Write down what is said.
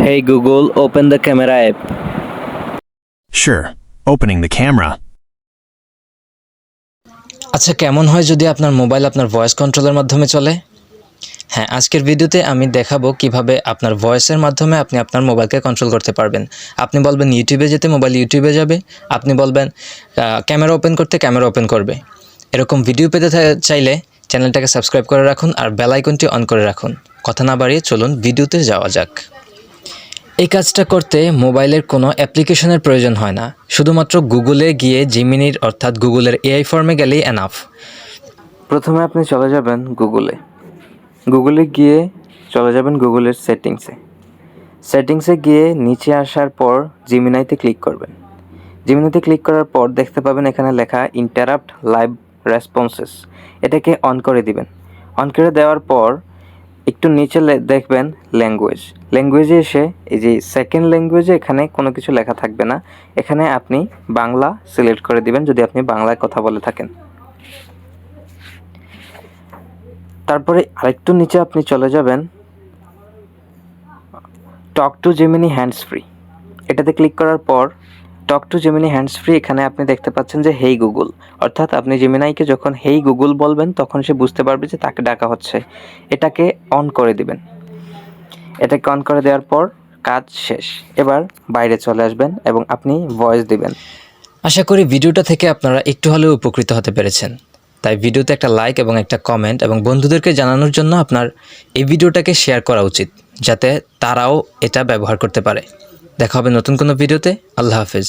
Hey Google, open the camera app. Sure. Opening the camera. আচ্ছা, কেমন হয় যদি আপনার মোবাইল আপনার ভয়েস কন্ট্রোলের মাধ্যমে চলে? হ্যাঁ, আজকের ভিডিওতে আমি দেখাবো কিভাবে আপনার ভয়েসের মাধ্যমে আপনি আপনার মোবাইলকে কন্ট্রোল করতে পারবেন। আপনি বলবেন ইউটিউবে যেতে, মোবাইল ইউটিউবে যাবে। আপনি বলবেন ক্যামেরা ওপেন করতে, ক্যামেরা ওপেন করবে। এরকম ভিডিও পেতে চাইলে চ্যানেলটাকে সাবস্ক্রাইব করে রাখুন আর বেল আইকনটি অন করে রাখুন। কথা না বাড়িয়ে চলুন ভিডিওতে যাওয়া যাক। এই কাজটা করতে মোবাইলের কোনো অ্যাপ্লিকেশনের প্রয়োজন হয় না। শুধুমাত্র গুগলে গিয়ে জিমিনির অর্থাৎ গুগলের এআই ফর্মে গেলেই এনাফ। প্রথমে আপনি চলে যাবেন গুগলে গিয়ে চলে যাবেন গুগলের সেটিংসে গিয়ে নিচে আসার পর জিমিনাইতে ক্লিক করবেন। জিমিনাইতে ক্লিক করার পর দেখতে পাবেন এখানে লেখা ইন্টারাপ্ট লাইভ রেসপন্সেস, এটাকে অন করে দিবেন। অন করে দেওয়ার পর একটু নিচে দেখবেন ল্যাঙ্গুয়েজে এসে এই যে সেকেন্ড ল্যাঙ্গুয়েজে এখানে কোনো কিছু লেখা থাকবে না, এখানে আপনি বাংলা সিলেক্ট করে দিবেন যদি আপনি বাংলায় কথা বলে থাকেন। তারপরে আরেকটু নিচে আপনি চলে যাবেন talk to Gemini hands free, এটাতে ক্লিক করার পর talk to Gemini hands free এখানে আপনি দেখতে পাচ্ছেন যে হেই গুগল, অর্থাৎ আপনি জেমিনাইকে যখন হেই গুগল বলবেন তখন সে বুঝতে পারবে যে তাকে ডাকা হচ্ছে। এটাকে অন করে দিবেন। এটাকে অন করে দেওয়ার পর কাজ শেষ। এবার বাইরে চলে আসবেন এবং আপনি ভয়েস দিবেন। আশা করি ভিডিওটা থেকে আপনারা একটু হলেও উপকৃত হতে পেরেছেন। তাই ভিডিওতে একটা লাইক এবং একটা কমেন্ট এবং বন্ধুদেরকে জানানোর জন্য আপনার এই ভিডিওটাকে শেয়ার করা উচিত, যাতে তারাও এটা ব্যবহার করতে পারে। দেখা হবে নতুন কোনো ভিডিওতে। আল্লাহ হাফেজ।